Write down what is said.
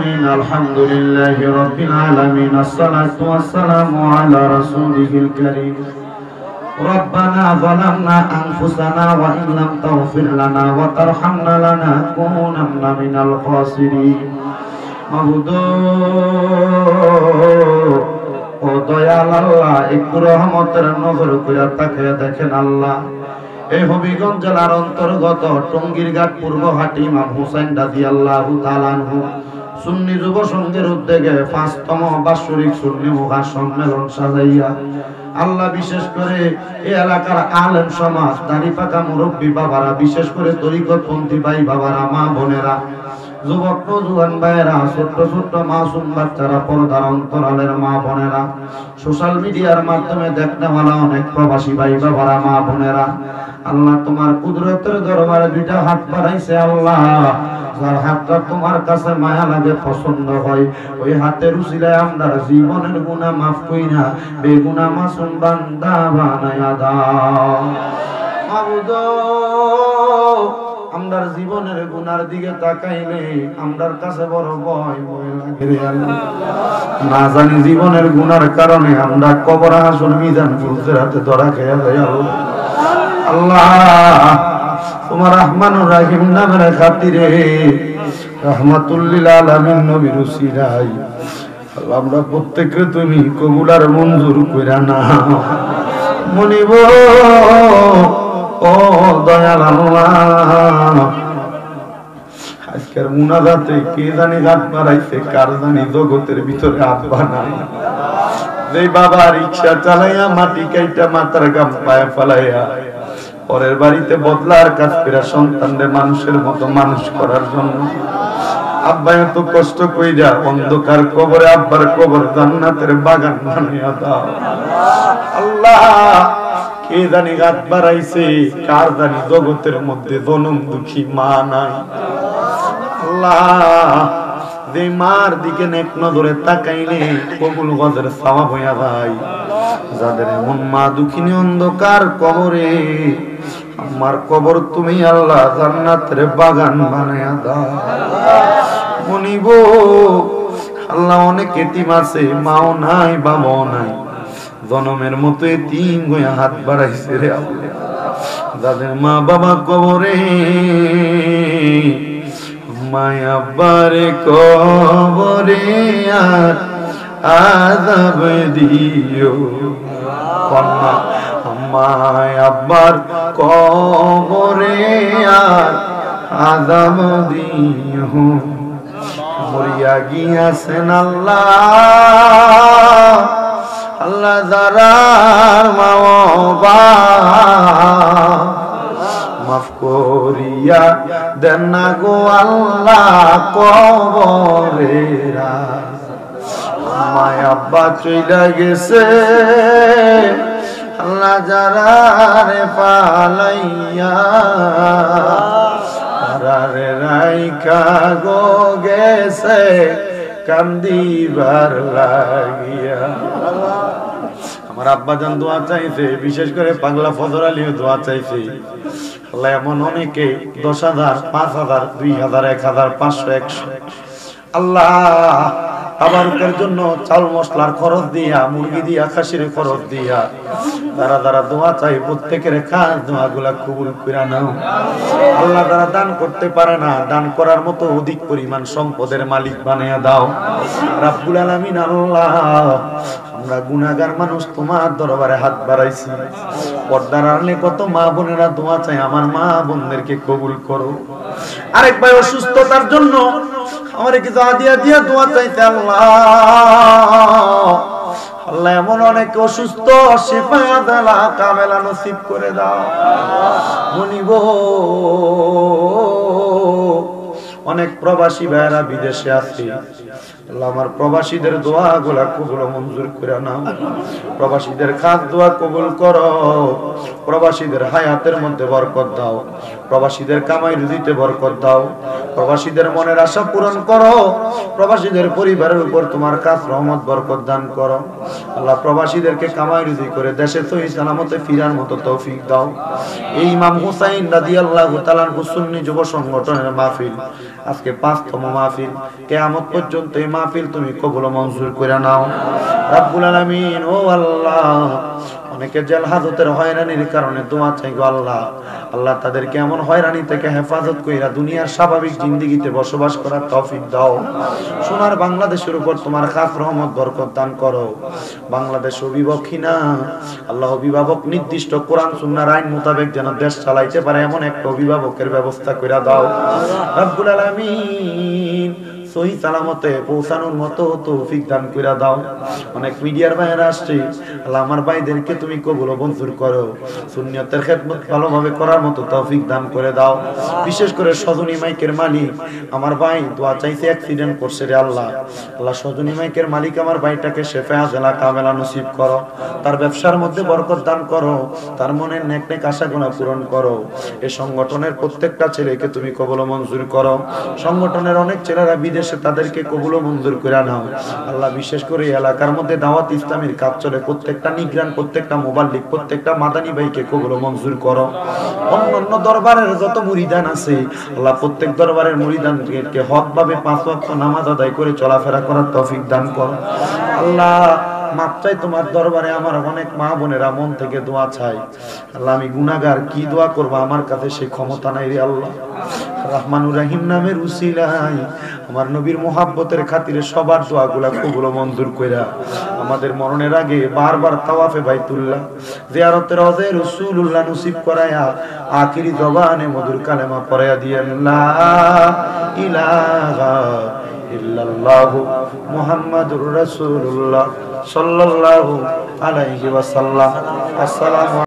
العالمين الحمد لله رب العالمين الصلاة والسلام على رسوله الكريم ربنا ظلمنا أنفسنا وإن لم تغفر لنا وترحمنا لنكونن من الخاسرين মাবুদ ও দয়াল আল্লাহ একটু রহমতের নজর করে তাকিয়ে দেখেন আল্লাহ এই হবিগঞ্জ জেলার অন্তর্গত টঙ্গীরঘাট পূর্বহাটি ইমাম হুসাইন রাদিয়াল্লাহু তাআলা আনহু সুন্নি যুব সংঘের উদ্যোগে ৫তম বাৎসরিক সুন্নি মুখা সম্মেলন সাজাইয়া আল্লাহ বিশেষ করে এই এলাকার আলেম সমাজ দাড়ি পাকা মুরব্বী বাবারা বিশেষ করে তরিকতপন্থী ভাই বাবারা মা বোনেরা যুবক নওজোয়ান ভাইয়েরা ছোট্ট ছোট্ট মাসুম বাচ্চারা পর্দার অন্তরালের মা বোনেরা সোশ্যাল মিডিয়ার মাধ্যমে দেখনেওয়ালা অনেক প্রবাসী ভাই বাবারা মা বোনেরা আল্লাহ তোমার কুদরতের দরবারে দুইটা হাত বাড়াইছে আল্লাহ যার হাতটা তোমার কাছে মায়া লাগে পছন্দ হয় ওই হাতের উসিলায় আমরা জীবনের গুনাহ মাফ কইরা বেগুনাহ মাসুম বান্দা বানায়া দাও মাবুদ আমরার জীবনের গুনার দিকে তাকাইলে আমরার কাছে বড় ভয় ভয় লাগে রে আল্লাহ না জানি জীবনের গুনার কারণে আমরা কবর হাসর মিজান ফুলসিরাতে ধরা খেয়ে যাই আল্লাহ তোমার রহমানুর রহিম নামের খাতিরে রাহমাতুল লিল আলামিন নবীর উসিলায় আল্লাহ আমরা প্রত্যেককে তুমি কবুল আর মঞ্জুর কইরা নাও মনিব ও দয়াল আল্লাহ আজকের মুনাজাতে কে জানি হাত বাড়াইছে কার জানি জগতের ভিতরে আব্বা নাই যে বাবা রিকশা চালাইয়া মাটি কাইটা মাথার গাম পায়ে ফেলাইয়া পরের বাড়িতে বদলার কাজ করে সন্তানদের মানুষের মতো মানুষ করার জন্য আব্বা এত কষ্ট কইরা অন্ধকার কবরে আব্বার কবর জান্নাতের বাগান বানাইয়া দাও আল্লাহ কে জানি হাত বাড়াইছে কার জানি জগতের মধ্যে জনম দুঃখী মা নাই আল্লাহ যে মার দিকে নেক নজরে তাকাইলে কবুল গজের সওয়াব হইয়া ভাই যাদের এমন মা দুঃখিনী অন্ধকার কবরে আমার কবর তুমি আল্লাহ জান্নাতের বাগান বানায়া দাও মনিব আল্লাহ অনেক এতিম আছে মাও নাই বাবাও নাই জনমের মতো এতিম হয়ে হাত বাড়াইছে রে আল্লাহ যাদের মা বাবা কবরে মায়া বারে কবরে আর আযাব দিও কন্যা মায়া বার কবরে আর আযাব দিও মরিয়া গিয়াছেন আল্লাহ আল্লাহ যারার মা বাবা মাফ করিয়া দেন না গো আল্লাহ কবরেরা মায়া আব্বা চইলা গেছে আল্লাহ যারারে পালাইয়া তারারে রাইখা গো গেছে কান্দিবার লাগিয়া আমার আব্বা জান দোয়া চাইছে বিশেষ করে পাগলা ফজর আলীও দোয়া চাইছে আল্লাহ এমন অনেকে 10,000 5,000 2,000 1,000 500 100 আল্লাহ তাবারুকের জন্য চাল মশলার খরচ দিয়া মুরগি দিয়া খাসির খরচ দিয়া যারা যারা দোয়া চাই প্রত্যেকের খাস দোয়াগুলা কবুল কইরা নাও আল্লাহ যারা দান করতে পারে না দান করার মতো অধিক পরিমাণ সম্পদের মালিক বানায়া দাও রাব্বুল আলামিন আল্লাহ আমরা গুনাহগার মানুষ তোমার দরবারে হাত বাড়াইছি পর্দার আড়ালে কত মা বোনেরা দোয়া চায় আমার মা বোনদেরকে কবুল করো আরেক ভাই অসুস্থতার জন্য আমারে কিছু আদিয়া দিয়া দোয়া চাইতে আল্লাহ আল্লাহ এমন অনেক অসুস্থ শিফা দালা কামেলা নসিব করে দাও মনিব অনেক প্রবাসী ভাইরা বিদেশে আছে আল্লাহ আমার প্রবাসীদের দোয়াগুলা কবুল মঞ্জুর করে নাও প্রবাসীদের খাস দোয়া কবুল করো প্রবাসীদের হায়াতের মধ্যে বরকত দাও প্রবাসীদের কামাই রুজিতে বরকত দাও প্রবাসীদের মনের আশা পূরণ করো প্রবাসীদের পরিবারের উপর তোমার খাস রহমত বরকত দান করো আল্লাহ প্রবাসীদেরকে কামাই রুজি করে দেশে সহি সালামতে ফিরার মতো তৌফিক দাও এই ইমাম হুসাইন রাদিয়াল্লাহু তাআলা আনহু সুন্নি যুব সংগঠনের মাহফিল আজকে 5তম মাহফিল, কিয়ামত পর্যন্ত এই মাহফিল তুমি কবুল ও মঞ্জুর করে নাও রব্বুল আলামিন। ও আল্লাহ, অনেকে জেল হাজতের হয়রানির কারণে দোয়া চাই গো আল্লাহ। আল্লাহ তাদেরকে এমন হয়রানি থেকে হেফাজত কইরা দুনিয়ার স্বাভাবিক জিন্দেগিতে বসবাস করার তৌফিক দাও। সোনার বাংলাদেশের উপর তোমার খাস রহমত বরকত দান করো। বাংলাদেশ অভিভাবক না আল্লাহ, অভিভাবক নির্দিষ্ট কোরআন সুন্নাহর আইন মোতাবেক যেন দেশ চালাইতে পারে এমন একটা অভিভাবকের ব্যবস্থা কইরা দাও রব্বুল আলামিন। সহি সালামতে পৌঁছানোর মতো তৌফিক দান করে দাও। অনেক মিডিয়ার ভাইয়েরা আসছে, আল্লাহ আমার ভাইদেরকে তুমি কবুল ও মঞ্জুর করো। সুন্নিয়তের খেদমত ভালোভাবে করার মতো তৌফিক দান করে দাও। বিশেষ করে সজনী মাইকের মালিক আমার ভাই দোয়া চাইছে, অ্যাক্সিডেন্ট করছে রে আল্লাহ। আল্লাহ সজনী মাইকের মালিক আমার ভাইটাকে শেফা আজলা কামেলা নসিব করো। তার ব্যবসার মধ্যে বরকত দান করো, তার মনের নেক নেক আশাগুলো পূরণ করো। এই সংগঠনের প্রত্যেকটা ছেলেকে তুমি কবুল ও মঞ্জুর করো। সংগঠনের অনেক ছেলেরা বিদেশে, তাদেরকে কবুল ও মঞ্জুর করে নাও আল্লাহ। বিশেষ করে এলাকার মধ্যে দাওয়াত ইসলামের কাজ চলে, প্রত্যেকটা নিগরান, প্রত্যেকটা মুবাল্লিগ, প্রত্যেকটা মাদানী ভাইকে কবুল ও মঞ্জুর করো। অন্যান্য দরবারের যত মুরিদান আছে আল্লাহ, প্রত্যেক দরবারের মুরিদানকে হকভাবে 5 ওয়াক্ত নামাজ আদায় করে চলাফেরা করার তৌফিক দান করো আল্লাহ। মাপ চাই তোমার দরবারে, আমার অনেক মা বোনেরা মন থেকে দোয়া চাই আল্লাহ। আমি গুনাহগার, কি দোয়া করব আমার কাছে সেই ক্ষমতা নাই রে আল্লাহ। রহমানুর রহিম নামের উসিলায় আমার নবীর মুহাব্বতের খাতিরে সবার দোয়াগুলা কবুল ও মঞ্জুর কইরা আমাদের মরণের আগে বারবার তাওয়াফে বাইতুল্লাহ, জিয়ারতে রওজা রাসূলুল্লাহ নসিব করায়া আখিরি জবানে মধুর কালেমা পড়ায়া দিয়েন লা ইলাহা ইল্লাল্লাহু মুহাম্মাদুর রাসূলুল্লাহ সাল্লাল্লাহু আলাইহি ওয়াসাল্লাম। আসসালামু